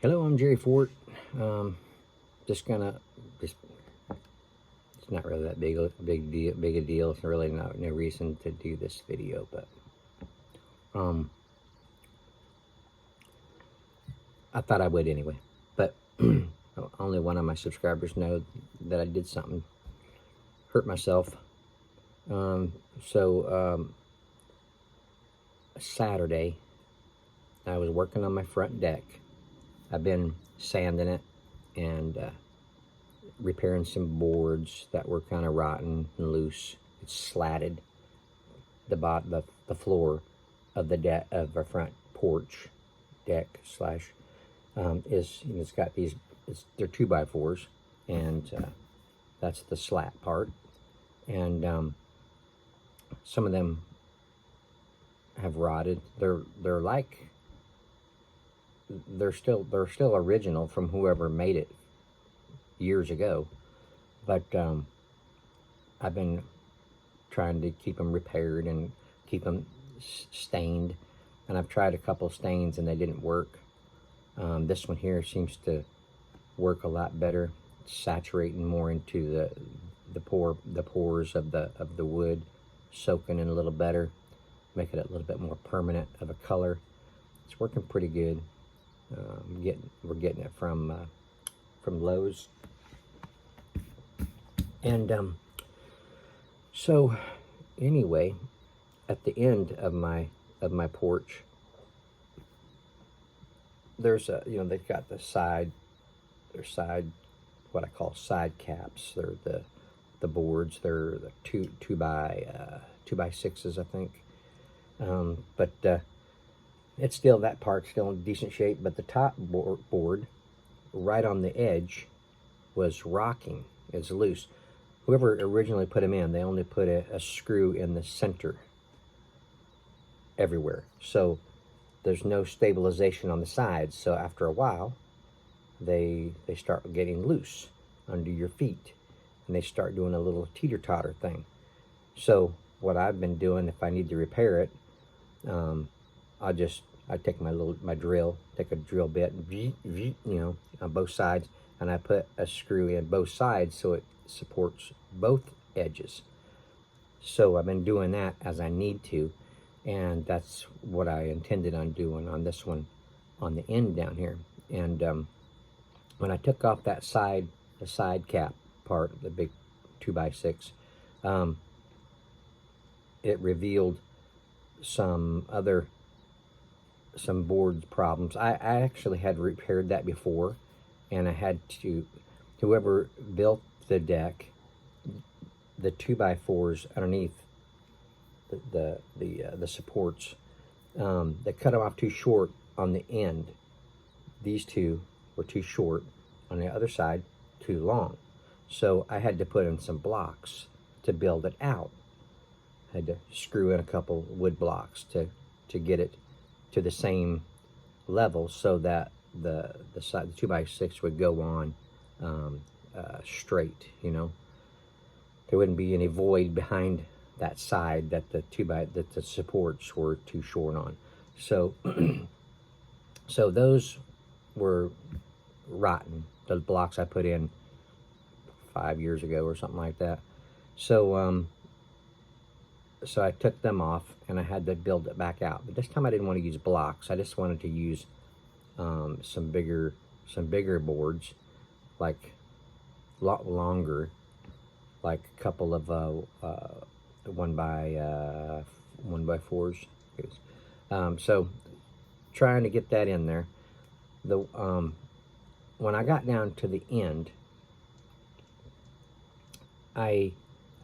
Hello, I'm Jerry Fort. Just gonna just it's not really that big a deal. It's really not no reason to do this video, but I thought I would anyway. But only one of my subscribers know that I did something, hurt myself. Saturday I was working on my front deck. I've been sanding it and repairing some boards that were kind of rotten and loose. It's slatted. The floor of the deck of our front porch deck slash it's got these. They're 2x4s, and that's the slat part. And some of them have rotted. They're like they're still original from whoever made it years ago, but I've been trying to keep them repaired and keep them stained, and I've tried a couple stains and they didn't work. This one here seems to work a lot better, saturating more into the pores of the wood, soaking in a little better, making it a little bit more permanent of a color. It's working pretty good. We're getting it from Lowe's, and so anyway, at the end of my porch, there's they've got their side what I call side caps. They're the boards. They're the two by sixes, I think. But it's still, that part's still in decent shape, but the top board right on the edge was rocking. It's loose. Whoever originally put them in, they only put a screw in the center everywhere. So there's no stabilization on the sides. So after a while, they start getting loose under your feet, and they start doing a little teeter-totter thing. So what I've been doing, if I need to repair it, I take my drill, take a drill bit, on both sides, and I put a screw in both sides so it supports both edges. So I've been doing that as I need to, and that's what I intended on doing on this one, on the end down here. And when I took off that the side cap part, the big 2x6, it revealed some board problems. I actually had repaired that before, and I had to, whoever built the deck, the 2x4s underneath the supports, they cut them off too short on the end. These two were too short, on the other side too long. So I had to put in some blocks to build it out. I had to screw in a couple wood blocks to get it to the same level, so that the 2x6 would go on straight. There wouldn't be any void behind that side that the supports were too short on. So so those were rotten, those blocks I put in 5 years ago or something like that. So so I took them off, and I had to build it back out. But this time I didn't want to use blocks. I just wanted to use some bigger boards, like a lot longer, like a couple of 1x4s. So trying to get that in there. When I got down to the end, I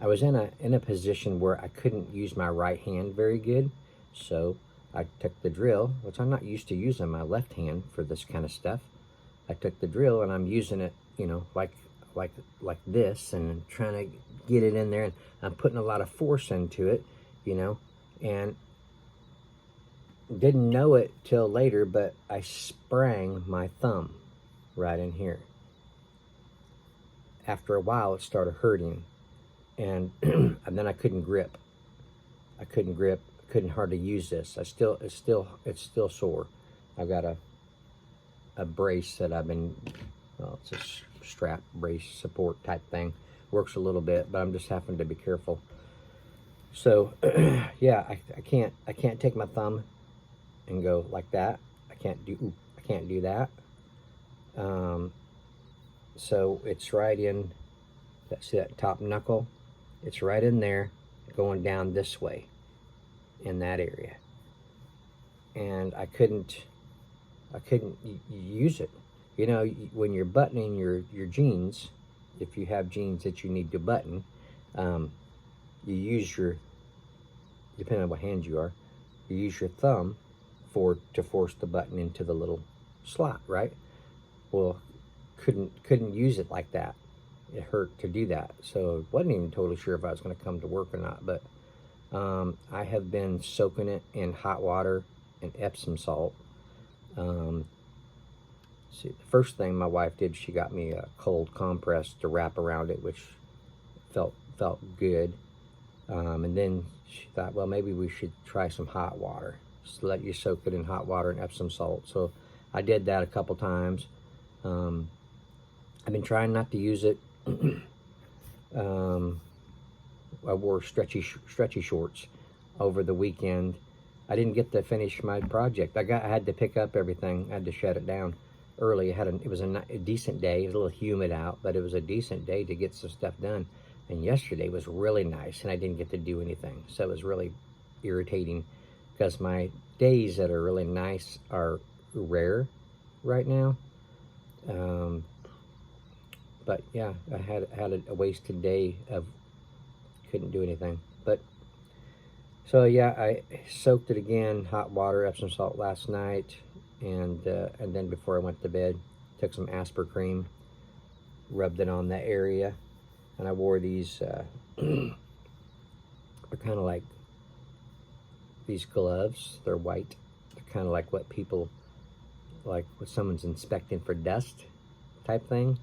was in a position where I couldn't use my right hand very good, so I took the drill, which I'm not used to using my left hand for this kind of stuff. I took the drill, and I'm using it, like this, and trying to get it in there, and I'm putting a lot of force into it, and didn't know it till later, but I sprang my thumb right in here. After a while, it started hurting. And and then I couldn't grip. Couldn't hardly use this. It's still sore. I've got a a brace that I've been, well, it's a strap brace support type thing. Works a little bit, but I'm just having to be careful. So yeah, I can't take my thumb and go like that. I can't do that. So it's right in, see that top knuckle? It's right in there, going down this way in that area. And I couldn't use it. You know, when you're buttoning your jeans, if you have jeans that you need to button, you use your, depending on what hand you are, you use your thumb to force the button into the little slot, right? Well, couldn't use it like that. It hurt to do that. So wasn't even totally sure if I was going to come to work or not. But I have been soaking it in hot water and Epsom salt. See, the first thing my wife did, she got me a cold compress to wrap around it, which felt good. And then she thought, well, maybe we should try some hot water. Just let you soak it in hot water and Epsom salt. So I did that a couple times. I've been trying not to use it. I wore stretchy shorts over the weekend. I didn't get to finish my project. I had to pick up everything. I had to shut it down early. It was a decent day. It was a little humid out, but it was a decent day to get some stuff done. And yesterday was really nice, and I didn't get to do anything. So it was really irritating because my days that are really nice are rare right now. But yeah, I had a wasted day of couldn't do anything. But so yeah, I soaked it again, hot water, Epsom salt last night, and then before I went to bed, took some Aspercreme, rubbed it on that area, and I wore these. They're kind of like these gloves. They're white. They're kind of like what people like when someone's inspecting for dust type thing.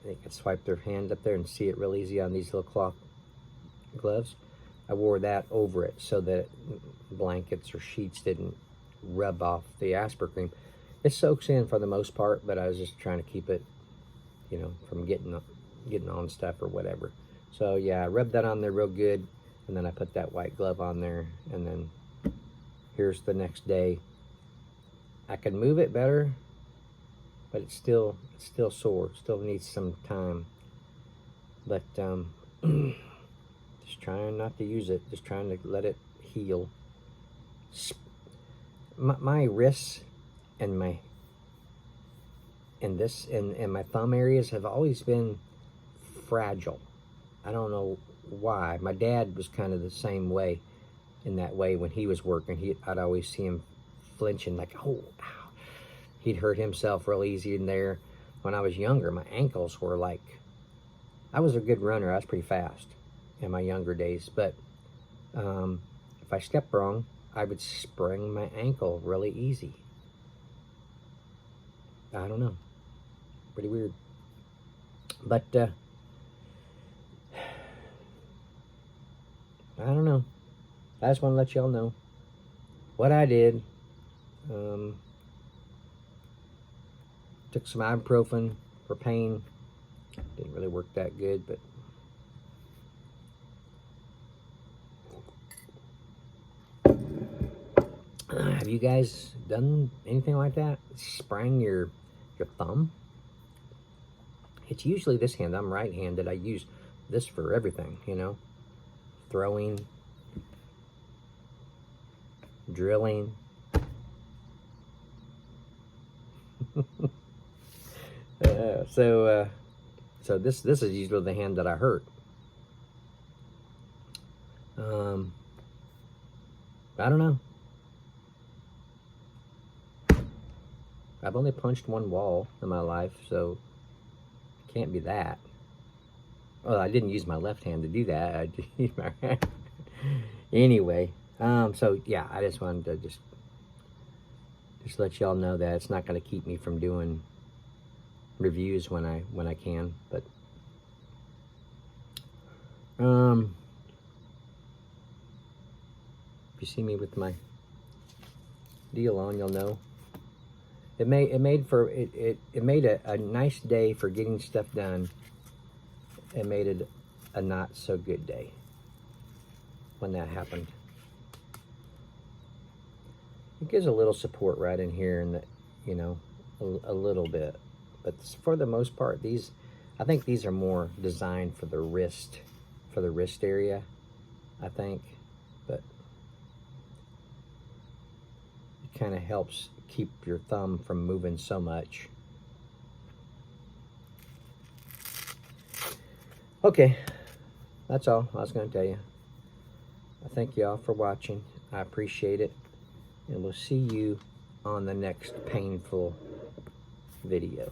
They can swipe their hand up there and see it real easy on these little cloth gloves. I wore that over it so that blankets or sheets didn't rub off the Aspercreme. It soaks in for the most part, but I was just trying to keep it, you know, from getting on stuff or whatever. So yeah, I rubbed that on there real good, and then I put that white glove on there, and then here's the next day. I can move it better, but it's still sore. It still needs some time. But just trying not to use it. Just trying to let it heal. My wrists and my thumb areas have always been fragile. I don't know why. My dad was kind of the same way, in that way when he was working. I'd always see him flinching, like, oh, ow. He'd hurt himself real easy in there. When I was younger, my ankles were like, I was a good runner. I was pretty fast in my younger days, but if I stepped wrong, I would sprain my ankle really easy. I don't know. Pretty weird. But I don't know. I just want to let y'all know what I did. Took some ibuprofen for pain. Didn't really work that good, but have you guys done anything like that? Spraying your thumb? It's usually this hand. I'm right-handed. I use this for everything, you know. Throwing, drilling. So this is usually the hand that I hurt. I don't know. I've only punched one wall in my life, so it can't be that. Well, I didn't use my left hand to do that. I just used my right. Anyway, so yeah, I just wanted to just let y'all know that it's not going to keep me from doing reviews when I can, but if you see me with my deal on, you'll know it made a nice day for getting stuff done. It made it a not so good day when that happened. It gives a little support right in here, and that, you know, a little bit. But for the most part, I think these are more designed for the wrist area, I think. But it kind of helps keep your thumb from moving so much. Okay, that's all I was going to tell you. I thank you all for watching. I appreciate it. And we'll see you on the next painful video.